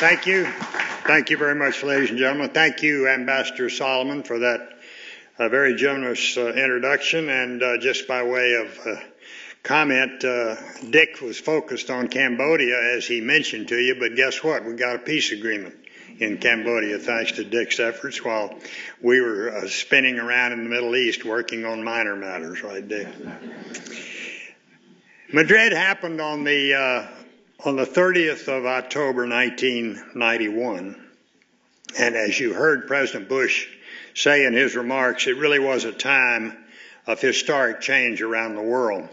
Thank you. Thank you very much, ladies and gentlemen. Thank you, Ambassador Solomon, for that very generous introduction. And just by way of comment, Dick was focused on Cambodia, as he mentioned to you, but guess what? We got a peace agreement in Cambodia thanks to Dick's efforts while we were spinning around in the Middle East working on minor matters, right, Dick? Madrid happened on the 30th of October, 1991. And as you heard President Bush say in his remarks, it really was a time of historic change around the world.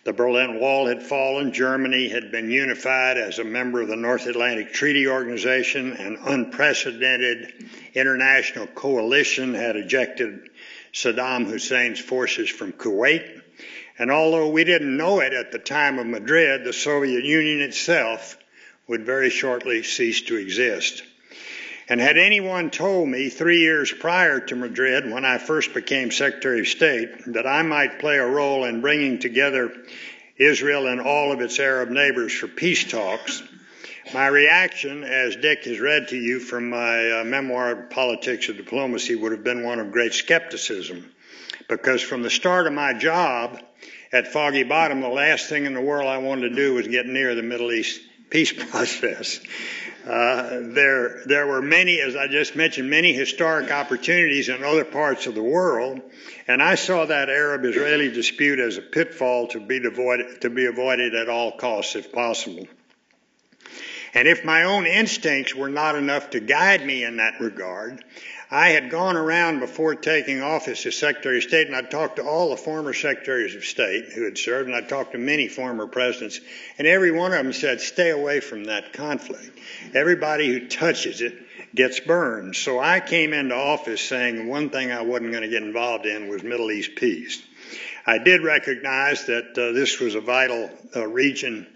The Berlin Wall had fallen. Germany had been unified as a member of the North Atlantic Treaty Organization. An unprecedented international coalition had ejected Saddam Hussein's forces from Kuwait. And although we didn't know it at the time of Madrid, the Soviet Union itself would very shortly cease to exist. And had anyone told me 3 years prior to Madrid, when I first became Secretary of State, that I might play a role in bringing together Israel and all of its Arab neighbors for peace talks, my reaction, as Dick has read to you from my memoir, Politics of Diplomacy, would have been one of great skepticism. Because from the start of my job at Foggy Bottom, the last thing in the world I wanted to do was get near the Middle East peace process. There were many, as I just mentioned, many historic opportunities in other parts of the world, and I saw that Arab-Israeli dispute as a pitfall to be avoided at all costs if possible. And if my own instincts were not enough to guide me in that regard, I had gone around before taking office as Secretary of State, and I talked to all the former Secretaries of State who had served, and I talked to many former presidents, and every one of them said, stay away from that conflict. Everybody who touches it gets burned. So I came into office saying one thing I wasn't going to get involved in was Middle East peace. I did recognize that this was a vital region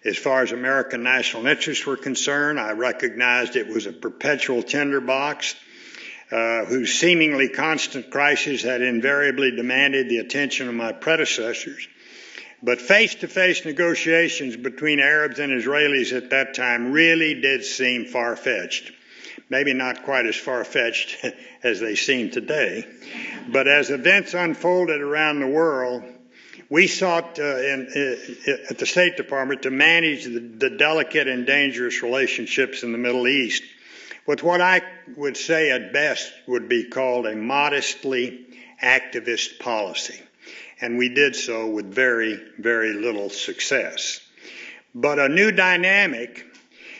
as far as American national interests were concerned. I recognized it was a perpetual tinderbox whose seemingly constant crises had invariably demanded the attention of my predecessors. But face-to-face negotiations between Arabs and Israelis at that time really did seem far-fetched. Maybe not quite as far-fetched as they seem today. But as events unfolded around the world, we sought at the State Department to manage the delicate and dangerous relationships in the Middle East with what I would say at best would be called a modestly activist policy. And we did so with very, very little success. But a new dynamic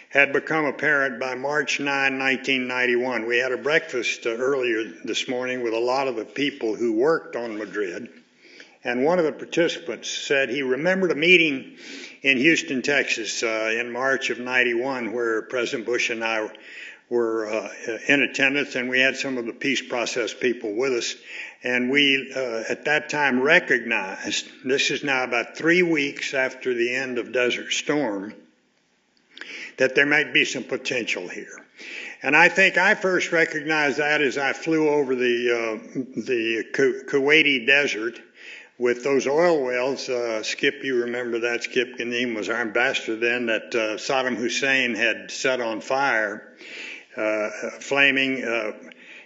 had become apparent by March 9, 1991. We had a breakfast earlier this morning with a lot of the people who worked on Madrid. And one of the participants said he remembered a meeting in Houston, Texas in March of 91 where President Bush and I were in attendance, and we had some of the peace process people with us. And we, at that time, recognized, this is now about 3 weeks after the end of Desert Storm, that there might be some potential here. And I think I first recognized that as I flew over the Kuwaiti desert with those oil wells. Skip, you remember that. Skip Ghanim was our ambassador then, that Saddam Hussein had set on fire, flaming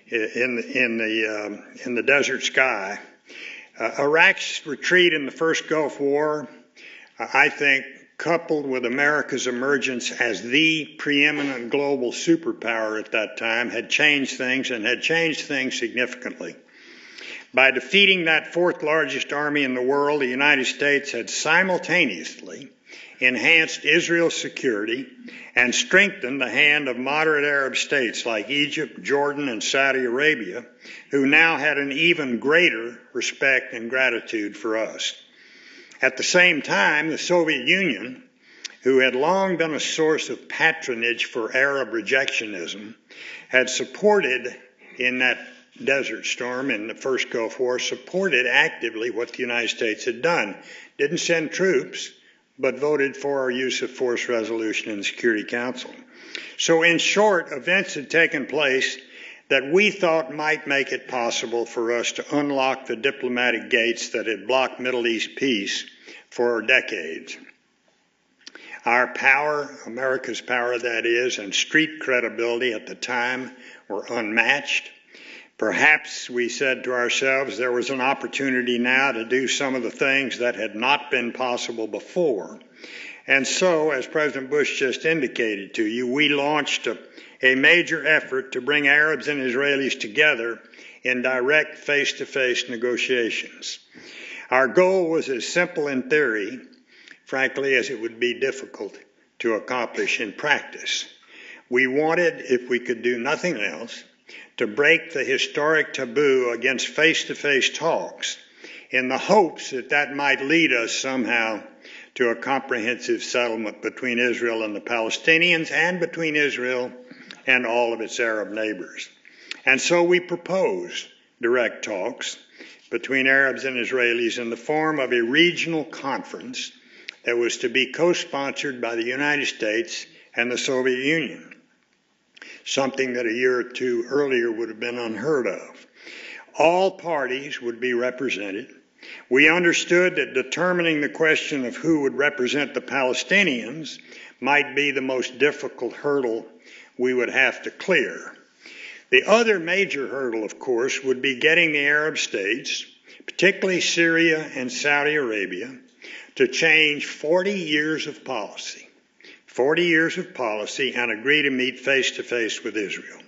in the desert sky. Iraq's retreat in the first Gulf War, I think, coupled with America's emergence as the preeminent global superpower at that time, had changed things, and had changed things significantly. By defeating that fourth largest army in the world, the United States had simultaneously enhanced Israel's security and strengthened the hand of moderate Arab states like Egypt, Jordan, and Saudi Arabia, who now had an even greater respect and gratitude for us. At the same time, the Soviet Union, who had long been a source of patronage for Arab rejectionism, had supported in that Desert Storm in the first Gulf War, supported actively what the United States had done. Didn't send troops, but voted for our use of force resolution in the Security Council. So in short, events had taken place that we thought might make it possible for us to unlock the diplomatic gates that had blocked Middle East peace for decades. Our power, America's power that is, and street credibility at the time were unmatched. Perhaps we said to ourselves there was an opportunity now to do some of the things that had not been possible before. And so, as President Bush just indicated to you, we launched a major effort to bring Arabs and Israelis together in direct face-to-face negotiations. Our goal was as simple in theory, frankly, as it would be difficult to accomplish in practice. We wanted, if we could do nothing else, to break the historic taboo against face-to-face talks in the hopes that that might lead us somehow to a comprehensive settlement between Israel and the Palestinians and between Israel and all of its Arab neighbors. And so we proposed direct talks between Arabs and Israelis in the form of a regional conference that was to be co-sponsored by the United States and the Soviet Union, something that a year or two earlier would have been unheard of. All parties would be represented. We understood that determining the question of who would represent the Palestinians might be the most difficult hurdle we would have to clear. The other major hurdle, of course, would be getting the Arab states, particularly Syria and Saudi Arabia, to change 40 years of policy and agree to meet face-to-face with Israel.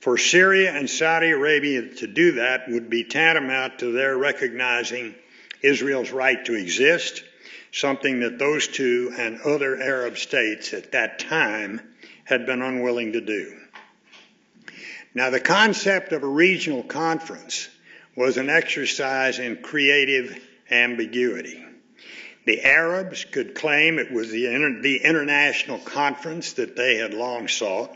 For Syria and Saudi Arabia to do that would be tantamount to their recognizing Israel's right to exist, something that those two and other Arab states at that time had been unwilling to do. Now, the concept of a regional conference was an exercise in creative ambiguity. The Arabs could claim it was the international conference that they had long sought.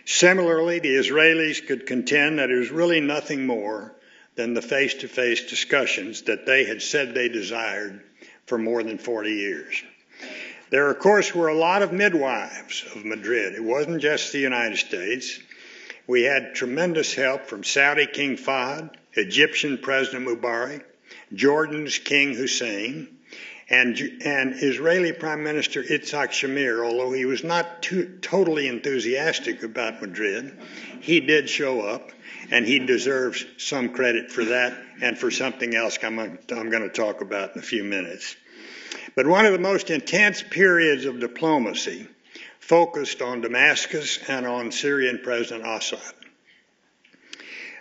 Similarly, the Israelis could contend that it was really nothing more than the face-to-face discussions that they had said they desired for more than 40 years. There, of course, were a lot of midwives of Madrid. It wasn't just the United States. We had tremendous help from Saudi King Fahd, Egyptian President Mubarak, Jordan's King Hussein, and Israeli Prime Minister Yitzhak Shamir. Although he was not totally enthusiastic about Madrid, he did show up, and he deserves some credit for that and for something else I'm going to talk about in a few minutes. But one of the most intense periods of diplomacy focused on Damascus and on Syrian President Assad.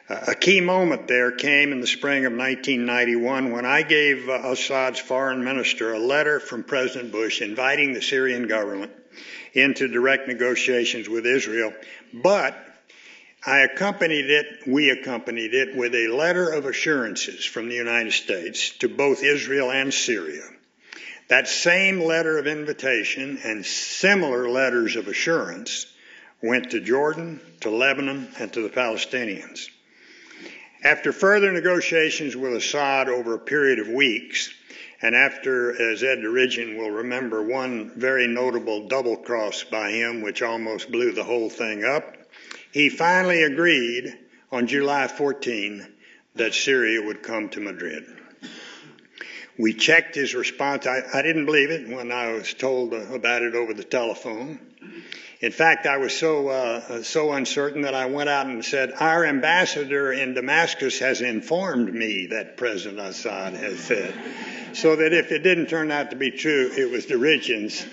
A key moment there came in the spring of 1991 when I gave Assad's foreign minister a letter from President Bush inviting the Syrian government into direct negotiations with Israel, but we accompanied it with a letter of assurances from the United States to both Israel and Syria. That same letter of invitation and similar letters of assurance went to Jordan, to Lebanon, and to the Palestinians. After further negotiations with Assad over a period of weeks, and after, as Ed Derigian will remember, one very notable double cross by him, which almost blew the whole thing up, he finally agreed on July 14 that Syria would come to Madrid. We checked his response. I didn't believe it when I was told about it over the telephone. In fact, I was so uncertain that I went out and said, our ambassador in Damascus has informed me that President Assad has said. So that if it didn't turn out to be true, it was Derigian's.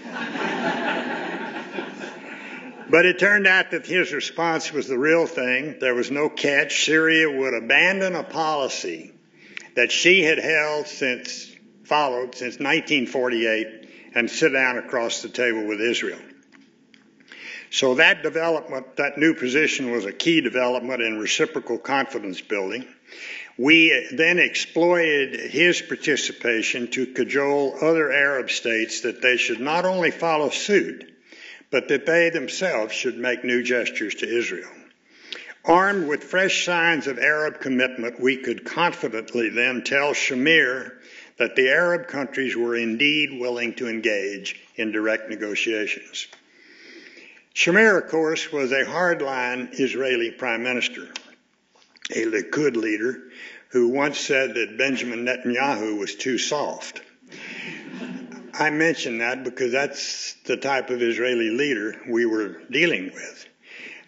But it turned out that his response was the real thing. There was no catch. Syria would abandon a policy that she had followed since 1948 and sit down across the table with Israel. So that development, that new position, was a key development in reciprocal confidence building. We then exploited his participation to cajole other Arab states that they should not only follow suit, but that they themselves should make new gestures to Israel. Armed with fresh signs of Arab commitment, we could confidently then tell Shamir that the Arab countries were indeed willing to engage in direct negotiations. Shamir, of course, was a hardline Israeli prime minister, a Likud leader who once said that Benjamin Netanyahu was too soft. I mention that because that's the type of Israeli leader we were dealing with.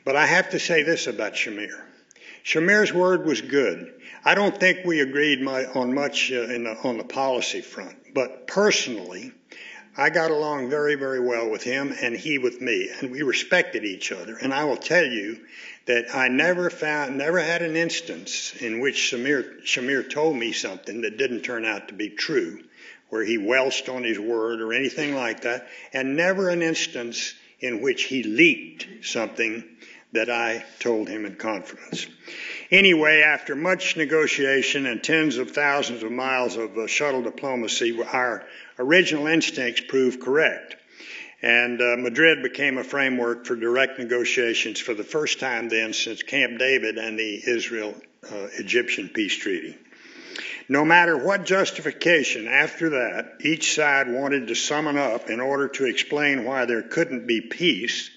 But I have to say this about Shamir. Shamir's word was good. I don't think we agreed on much on the policy front, but personally, I got along very, very well with him and he with me, and we respected each other. And I will tell you that I never had an instance in which Shamir told me something that didn't turn out to be true, where he welched on his word or anything like that, and never an instance in which he leaked something that I told him in confidence. Anyway, after much negotiation and tens of thousands of miles of shuttle diplomacy, our original instincts proved correct. And Madrid became a framework for direct negotiations for the first time then since Camp David and the Israel-Egyptian peace treaty. No matter what justification after that each side wanted to summon up in order to explain why there couldn't be peace,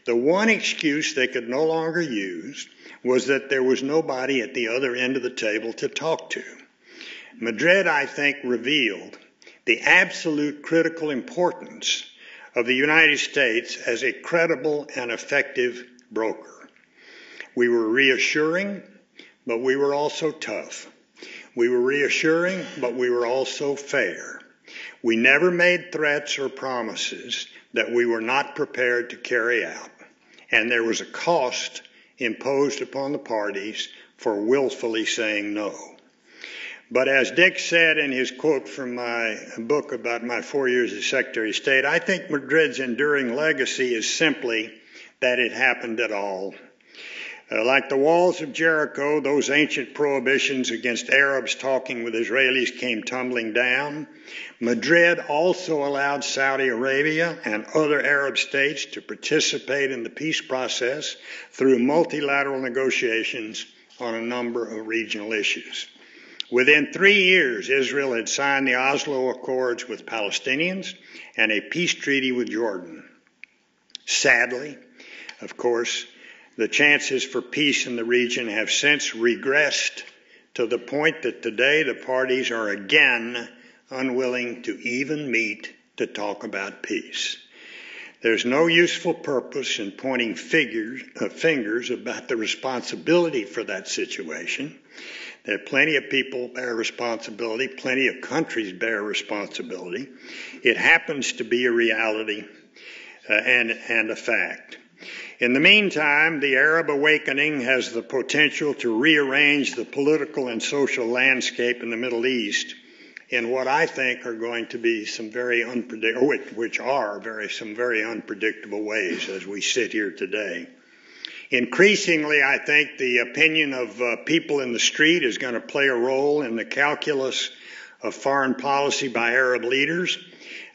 the one excuse they could no longer use was that there was nobody at the other end of the table to talk to. Madrid, I think, revealed the absolute critical importance of the United States as a credible and effective broker. We were reassuring, but we were also tough. We were reassuring, but we were also fair. We never made threats or promises that we were not prepared to carry out. And there was a cost imposed upon the parties for willfully saying no. But as Dick said in his quote from my book about my 4 years as Secretary of State, I think Madrid's enduring legacy is simply that it happened at all. Like the walls of Jericho, those ancient prohibitions against Arabs talking with Israelis came tumbling down. Madrid also allowed Saudi Arabia and other Arab states to participate in the peace process through multilateral negotiations on a number of regional issues. Within 3 years, Israel had signed the Oslo Accords with Palestinians and a peace treaty with Jordan. Sadly, of course, the chances for peace in the region have since regressed to the point that today the parties are again unwilling to even meet to talk about peace. There's no useful purpose in pointing fingers about the responsibility for that situation. There are plenty of people bear responsibility, plenty of countries bear responsibility. It happens to be a reality and a fact. In the meantime, the Arab awakening has the potential to rearrange the political and social landscape in the Middle East in what I think are going to be some very unpredictable ways as we sit here today. Increasingly, I think the opinion of people in the street is going to play a role in the calculus of foreign policy by Arab leaders.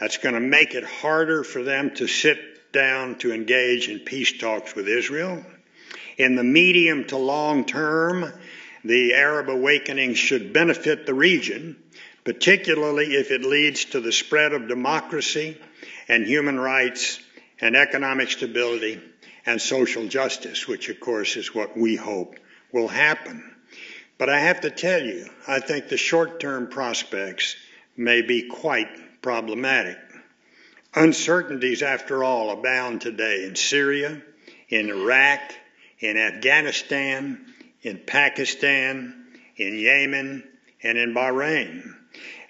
That's going to make it harder for them to sit down to engage in peace talks with Israel. In the medium to long term, the Arab awakening should benefit the region, particularly if it leads to the spread of democracy and human rights and economic stability and social justice, which of course is what we hope will happen. But I have to tell you, I think the short-term prospects may be quite problematic. Uncertainties, after all, abound today in Syria, in Iraq, in Afghanistan, in Pakistan, in Yemen, and in Bahrain.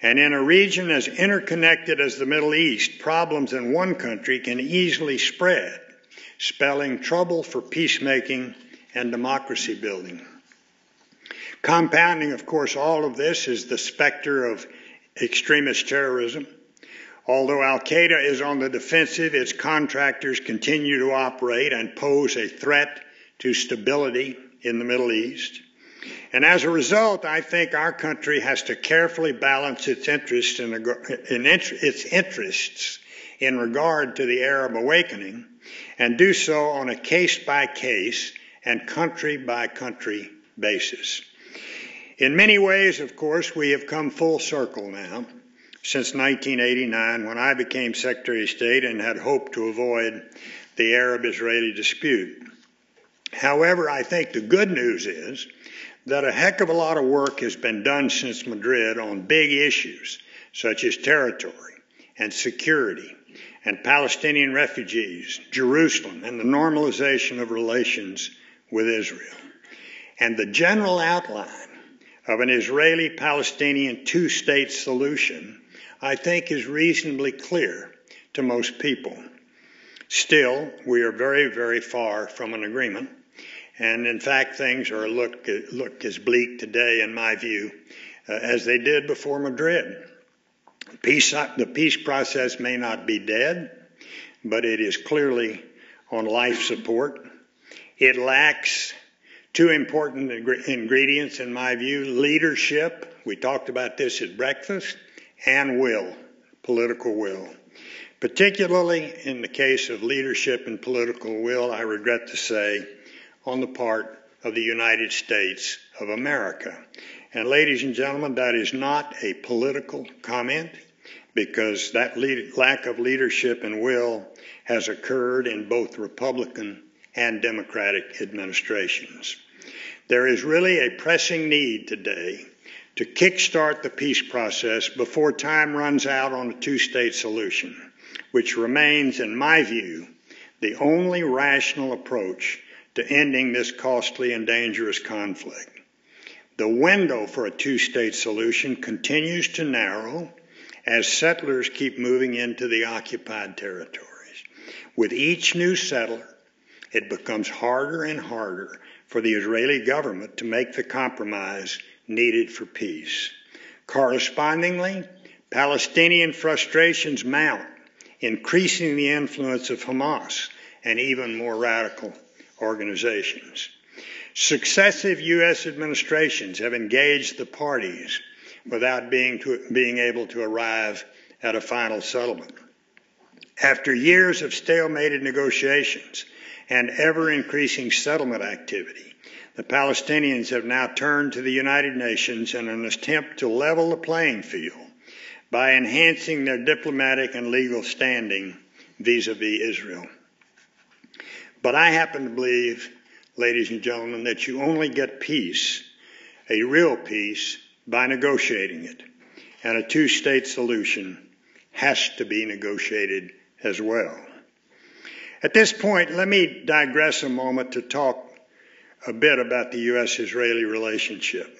And in a region as interconnected as the Middle East, problems in one country can easily spread, spelling trouble for peacemaking and democracy building. Compounding, of course, all of this is the specter of extremist terrorism. Although al-Qaeda is on the defensive, its contractors continue to operate and pose a threat to stability in the Middle East. And as a result, I think our country has to carefully balance its interests in regard to the Arab awakening, and do so on a case-by-case and country-by-country basis. In many ways, of course, we have come full circle now, since 1989, when I became Secretary of State and had hoped to avoid the Arab-Israeli dispute. However, I think the good news is that a heck of a lot of work has been done since Madrid on big issues, such as territory and security, and Palestinian refugees, Jerusalem, and the normalization of relations with Israel. And the general outline of an Israeli-Palestinian two-state solution, I think, is reasonably clear to most people. Still, we are very, very far from an agreement. And in fact, things look as bleak today, in my view, as they did before Madrid. The peace process may not be dead, but it is clearly on life support. It lacks two important ingredients, in my view: leadership, we talked about this at breakfast, and will, political will. Particularly in the case of leadership and political will, I regret to say, on the part of the United States of America. And ladies and gentlemen, that is not a political comment, because that lack of leadership and will has occurred in both Republican and Democratic administrations. There is really a pressing need today to kickstart the peace process before time runs out on a two-state solution, which remains, in my view, the only rational approach to ending this costly and dangerous conflict. The window for a two-state solution continues to narrow as settlers keep moving into the occupied territories. With each new settler, it becomes harder and harder for the Israeli government to make the compromise needed for peace. Correspondingly, Palestinian frustrations mount, increasing the influence of Hamas and even more radical organizations. Successive U.S. administrations have engaged the parties without being able to arrive at a final settlement. After years of stalemated negotiations and ever-increasing settlement activity, the Palestinians have now turned to the United Nations in an attempt to level the playing field by enhancing their diplomatic and legal standing vis-à-vis Israel. But I happen to believe, ladies and gentlemen, that you only get peace, a real peace, by negotiating it. And a two-state solution has to be negotiated as well. At this point, let me digress a moment to talk a bit about the U.S.-Israeli relationship,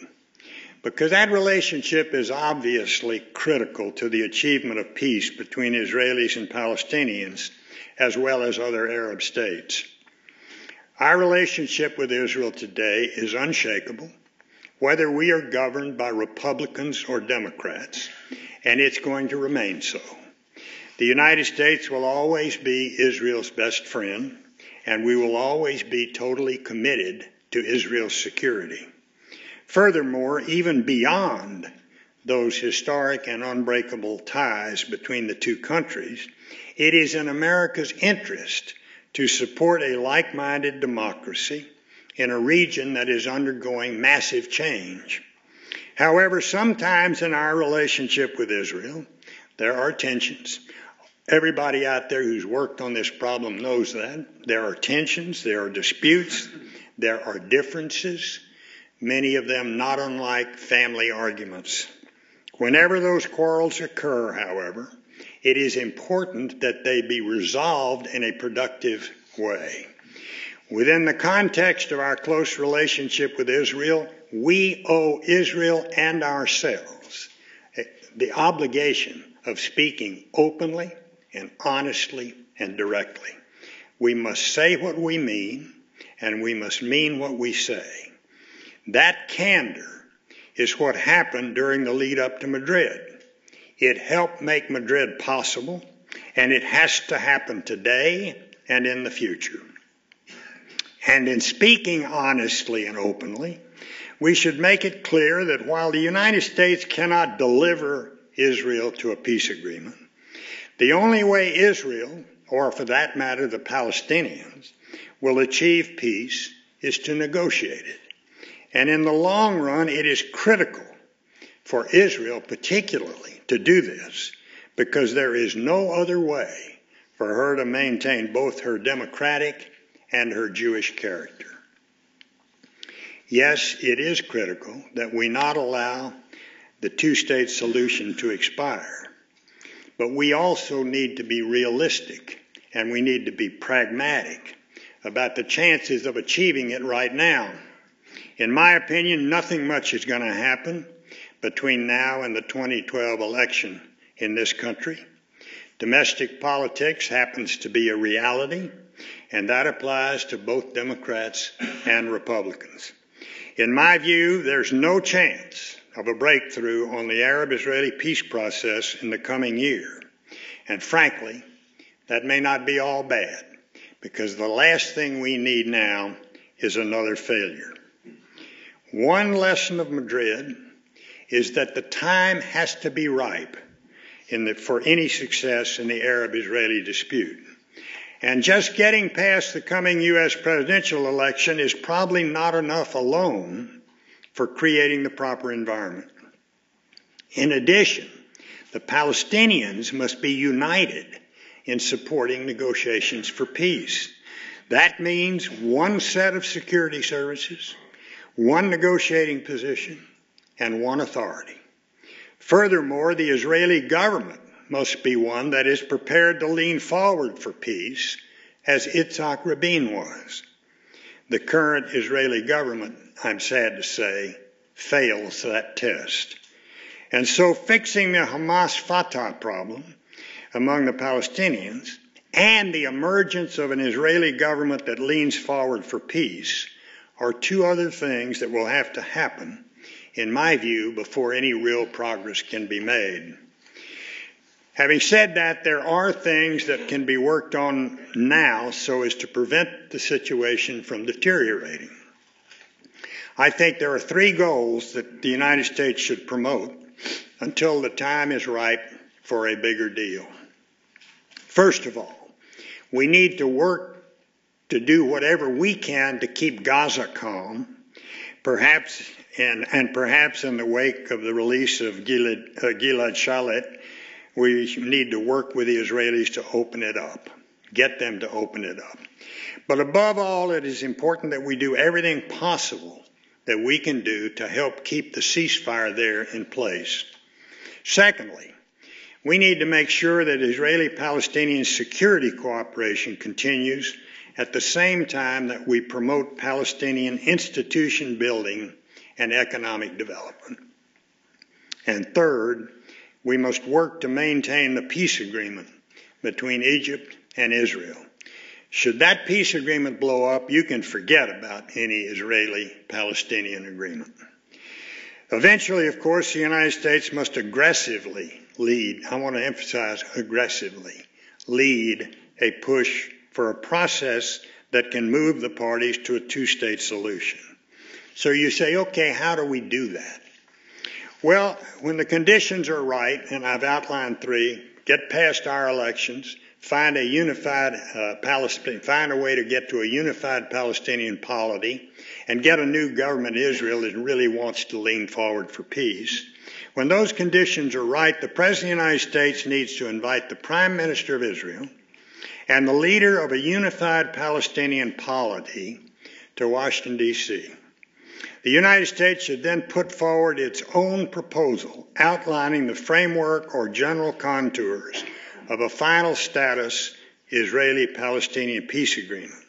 because that relationship is obviously critical to the achievement of peace between Israelis and Palestinians, as well as other Arab states. Our relationship with Israel today is unshakable, whether we are governed by Republicans or Democrats, and it's going to remain so. The United States will always be Israel's best friend, and we will always be totally committed to Israel's security. Furthermore, even beyond those historic and unbreakable ties between the two countries, it is in America's interest to support a like-minded democracy in a region that is undergoing massive change. However, sometimes in our relationship with Israel, there are tensions. Everybody out there who's worked on this problem knows that. There are tensions, there are disputes, there are differences, many of them not unlike family arguments. Whenever those quarrels occur, however, it is important that they be resolved in a productive way. Within the context of our close relationship with Israel, we owe Israel and ourselves the obligation of speaking openly and honestly and directly. We must say what we mean, and we must mean what we say. That candor is what happened during the lead up to Madrid. It helped make Madrid possible, and it has to happen today and in the future. And in speaking honestly and openly, we should make it clear that while the United States cannot deliver Israel to a peace agreement, the only way Israel, or for that matter the Palestinians, will achieve peace is to negotiate it. And in the long run, it is critical for Israel particularly to do this, because there is no other way for her to maintain both her democratic and her Jewish character. Yes, it is critical that we not allow the two-state solution to expire. But we also need to be realistic, and we need to be pragmatic about the chances of achieving it right now. In my opinion, nothing much is going to happen between now and the 2012 election in this country. Domestic politics happens to be a reality, and that applies to both Democrats and Republicans. In my view, there's no chance of a breakthrough on the Arab-Israeli peace process in the coming year. And frankly, that may not be all bad, because the last thing we need now is another failure. One lesson of Madrid is that the time has to be ripe for any success in the Arab-Israeli dispute. And just getting past the coming U.S. presidential election is probably not enough alone for creating the proper environment. In addition, the Palestinians must be united in supporting negotiations for peace. That means one set of security services, one negotiating position, and one authority. Furthermore, the Israeli government must be one that is prepared to lean forward for peace, as Yitzhak Rabin was. The current Israeli government, I'm sad to say, fails that test. And so fixing the Hamas-Fatah problem among the Palestinians and the emergence of an Israeli government that leans forward for peace are two other things that will have to happen, in my view, before any real progress can be made. Having said that, there are things that can be worked on now so as to prevent the situation from deteriorating. I think there are three goals that the United States should promote until the time is ripe for a bigger deal. First of all, we need to work to do whatever we can to keep Gaza calm, perhaps in the wake of the release of Gilad Shalit. We need to work with the Israelis to open it up, get them to open it up. But above all, it is important that we do everything possible that we can do to help keep the ceasefire there in place. Secondly, we need to make sure that Israeli-Palestinian security cooperation continues at the same time that we promote Palestinian institution building and economic development. And third, we must work to maintain the peace agreement between Egypt and Israel. Should that peace agreement blow up, you can forget about any Israeli-Palestinian agreement. Eventually, of course, the United States must aggressively lead, I want to emphasize aggressively, lead a push for a process that can move the parties to a two-state solution. So you say, okay, how do we do that? Well, when the conditions are right, and I've outlined three, get past our elections, find a way to get to a unified Palestinian polity, and get a new government in Israel that really wants to lean forward for peace. When those conditions are right, the President of the United States needs to invite the Prime Minister of Israel and the leader of a unified Palestinian polity to Washington, D.C. The United States should then put forward its own proposal outlining the framework or general contours of a final status Israeli-Palestinian peace agreement,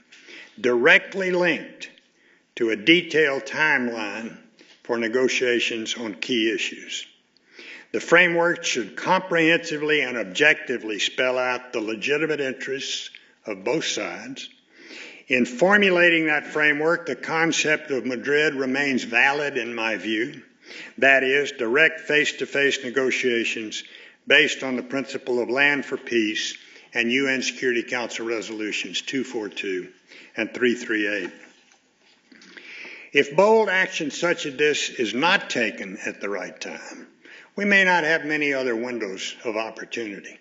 directly linked to a detailed timeline for negotiations on key issues. The framework should comprehensively and objectively spell out the legitimate interests of both sides. In formulating that framework, the concept of Madrid remains valid in my view. That is, direct face-to-face negotiations based on the principle of land for peace and UN Security Council resolutions 242 and 338. If bold action such as this is not taken at the right time, we may not have many other windows of opportunity.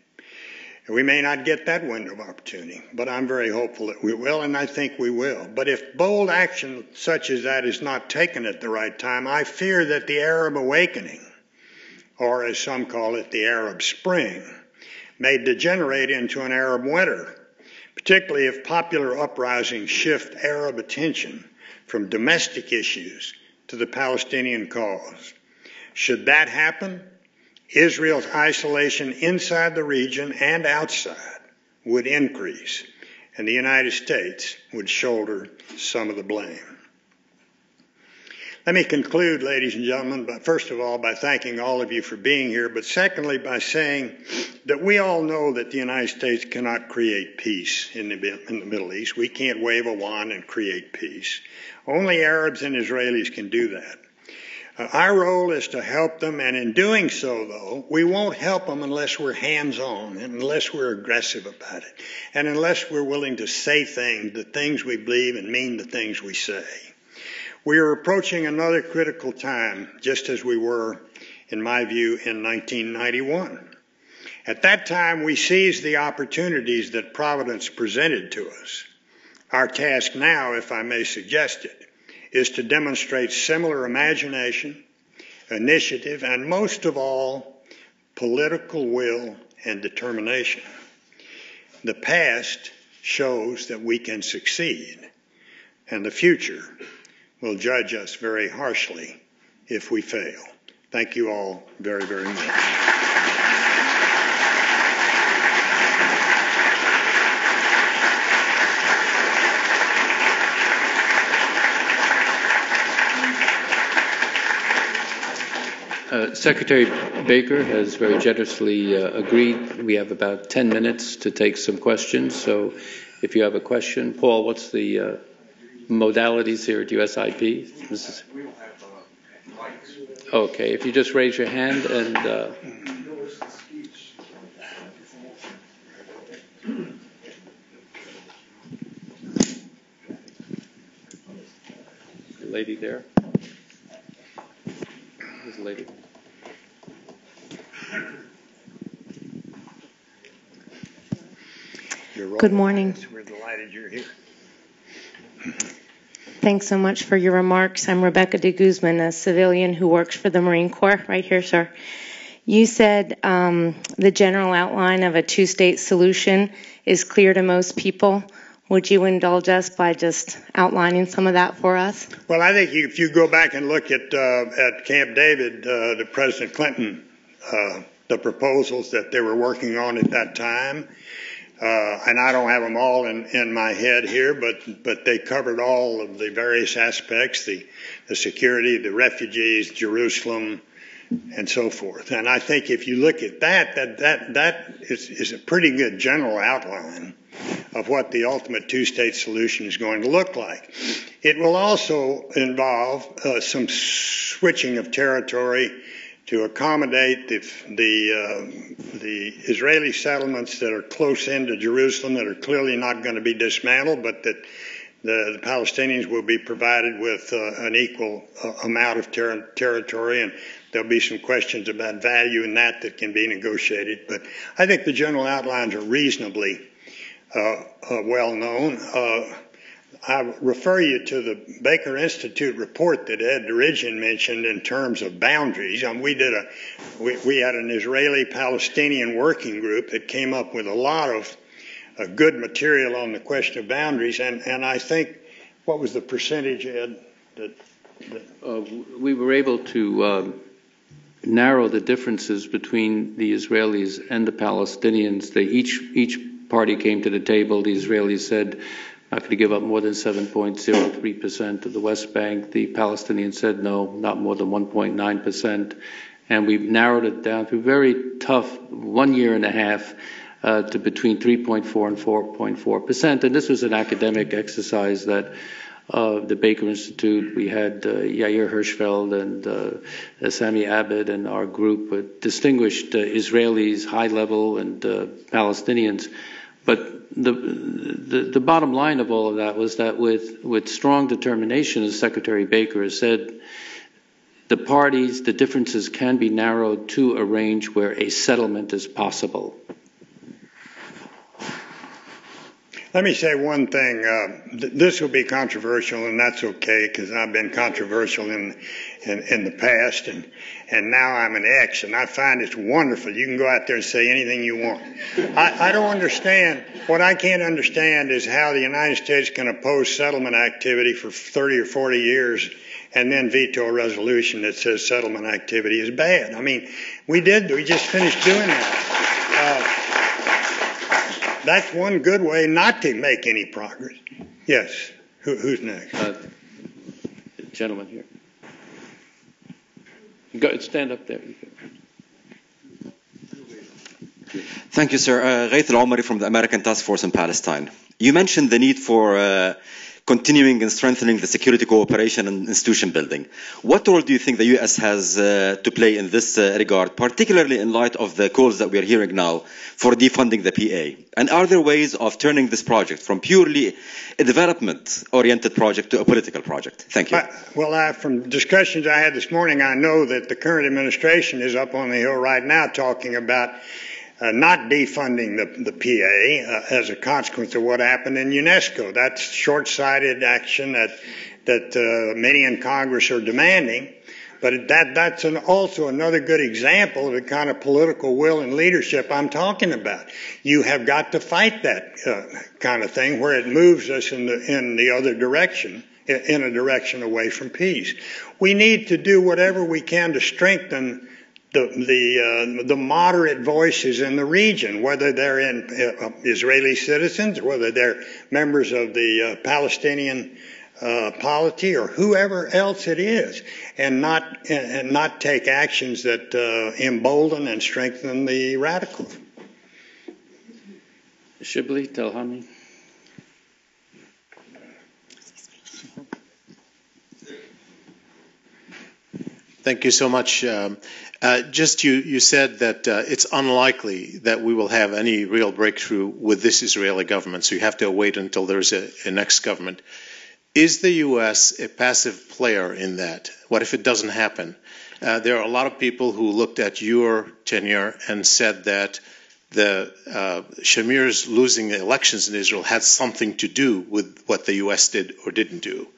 We may not get that window of opportunity, but I'm very hopeful that we will, and I think we will. But if bold action such as that is not taken at the right time, I fear that the Arab awakening, or as some call it, the Arab Spring, may degenerate into an Arab winter, particularly if popular uprisings shift Arab attention from domestic issues to the Palestinian cause. Should that happen, Israel's isolation inside the region and outside would increase, and the United States would shoulder some of the blame. Let me conclude, ladies and gentlemen, first of all, by thanking all of you for being here, but secondly, by saying that we all know that the United States cannot create peace in the Middle East. We can't wave a wand and create peace. Only Arabs and Israelis can do that. Our role is to help them, and in doing so, though, we won't help them unless we're hands-on, and unless we're aggressive about it, and unless we're willing to say the things we believe, and mean the things we say. We are approaching another critical time, just as we were, in my view, in 1991. At that time, we seized the opportunities that Providence presented to us. Our task now, if I may suggest it, is to demonstrate similar imagination, initiative, and most of all, political will and determination. The past shows that we can succeed, and the future will judge us very harshly if we fail. Thank you all very, very much. Secretary Baker has very generously agreed. We have about 10 minutes to take some questions. So if you have a question, Paul, what's the modalities here at USIP? We don't have mics. Okay, if you just raise your hand and... The lady there. There's a lady. Good morning. We're delighted you're here. Thanks so much for your remarks. I'm Rebecca de Guzman, a civilian who works for the Marine Corps. Right here, sir. You said the general outline of a two-state solution is clear to most people. Would you indulge us by just outlining some of that for us? Well, I think if you go back and look at Camp David, the President Clinton, the proposals that they were working on at that time, and I don't have them all in my head here, but they covered all of the various aspects, the security, the refugees, Jerusalem, and so forth. And I think if you look at that is a pretty good general outline of what the ultimate two-state solution is going to look like. It will also involve some switching of territory to accommodate the Israeli settlements that are close into Jerusalem, that are clearly not going to be dismantled, but that the Palestinians will be provided with an equal amount of territory, and there'll be some questions about value in that can be negotiated. But I think the general outlines are reasonably well known. I refer you to the Baker Institute report that Ed Derigian mentioned in terms of boundaries. We had an Israeli-Palestinian working group that came up with a lot of good material on the question of boundaries. And I think, what was the percentage, Ed? We were able to narrow the differences between the Israelis and the Palestinians. Each party came to the table. The Israelis said, not going to give up more than 7.03% of the West Bank. The Palestinians said no, not more than 1.9%. And we've narrowed it down to very tough 1 year and a half to between 3.4 and 4.4%. And this was an academic exercise that the Baker Institute, we had Yair Hirschfeld and Sami Abed and our group with distinguished Israelis, high level, and Palestinians. But the bottom line of all of that was that with strong determination, as Secretary Baker has said, the parties, the differences can be narrowed to a range where a settlement is possible. Let me say one thing. This will be controversial, and that's okay, because I've been controversial in the past, and now I'm an X, and I find it's wonderful. You can go out there and say anything you want. I don't understand. What I can't understand is how the United States can oppose settlement activity for 30 or 40 years and then veto a resolution that says settlement activity is bad. I mean, we just finished doing that. That's one good way not to make any progress. Yes. Who's next? Gentleman here. Stand up there. Thank you, sir. Ghaith Al-Omari from the American Task Force in Palestine. You mentioned the need for continuing and strengthening the security cooperation and institution building. What role do you think the U.S. has to play in this regard, particularly in light of the calls that we are hearing now for defunding the PA? And are there ways of turning this project from purely a development-oriented project to a political project? Thank you. From discussions I had this morning, I know that the current administration is up on the Hill right now talking about not defunding the PA as a consequence of what happened in UNESCO. That's short-sighted action that many in Congress are demanding. But that's also another good example of the kind of political will and leadership I'm talking about. You have got to fight that kind of thing where it moves us in the other direction, in a direction away from peace. We need to do whatever we can to strengthen the moderate voices in the region, whether they're Israeli citizens, whether they're members of the Palestinian polity or whoever else it is, and not take actions that embolden and strengthen the radicals. Shibli, Telhami. Thank you so much. You said that it's unlikely that we will have any real breakthrough with this Israeli government, so you have to wait until there's a next government. Is the U.S. a passive player in that? What if it doesn't happen? There are a lot of people who looked at your tenure and said that the Shamir's losing the elections in Israel had something to do with what the U.S. did or didn't do.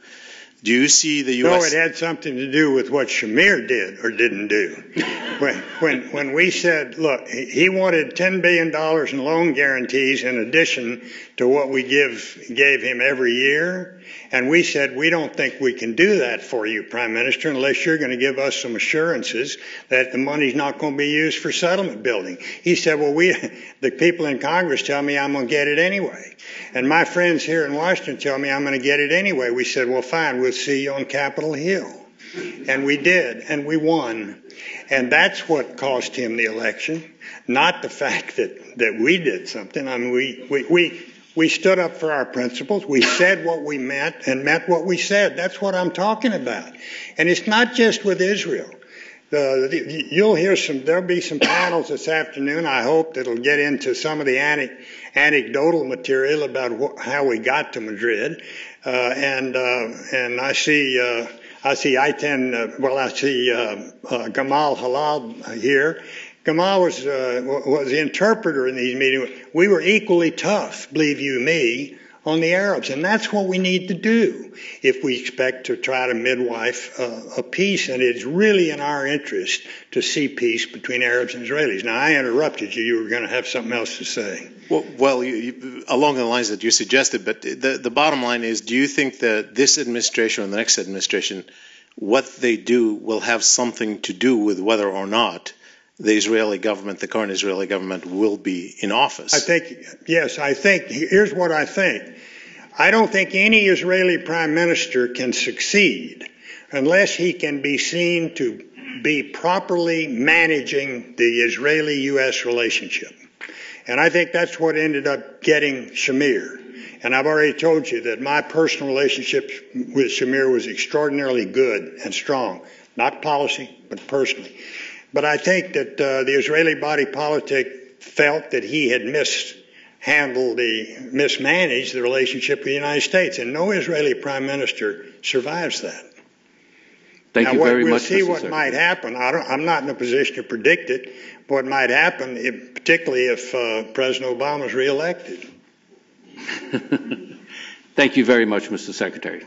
Do you see the U.S.? No, it had something to do with what Shamir did or didn't do. When we said, look, he wanted $10 billion in loan guarantees in addition to what we gave him every year, and we said, we don't think we can do that for you, Prime Minister, unless you're going to give us some assurances that the money's not going to be used for settlement building. He said, well, the people in Congress tell me I'm going to get it anyway. And my friends here in Washington tell me I'm going to get it anyway. We said, well, fine, we'll see you on Capitol Hill. And we did, and we won. And that's what cost him the election, not the fact that we did something. I mean, we stood up for our principles. We said what we meant and meant what we said. That's what I'm talking about. And it's not just with Israel. You'll hear there'll be some panels this afternoon, I hope, that'll get into some of the anecdotal material about how we got to Madrid. And I see Gamal Halal here. Gamal was the interpreter in these meetings. We were equally tough, believe you me, on the Arabs. And that's what we need to do if we expect to try to midwife a peace. And it's really in our interest to see peace between Arabs and Israelis. Now, I interrupted you. You were going to have something else to say. Well, along the lines that you suggested, but the bottom line is, do you think that this administration or the next administration, what they do will have something to do with whether or not the Israeli government, the current Israeli government, will be in office? Here's what I think. I don't think any Israeli prime minister can succeed unless he can be seen to be properly managing the Israeli-U.S. relationship. And I think that's what ended up getting Shamir. And I've already told you that my personal relationship with Shamir was extraordinarily good and strong. Not policy, but personally. But I think that the Israeli body politic felt that he had mismanaged the relationship with the United States. And no Israeli prime minister survives that. Thank you very much, We'll see what might happen. I'm not in a position to predict it. What might happen, particularly if President Obama is reelected. Thank you very much, Mr. Secretary.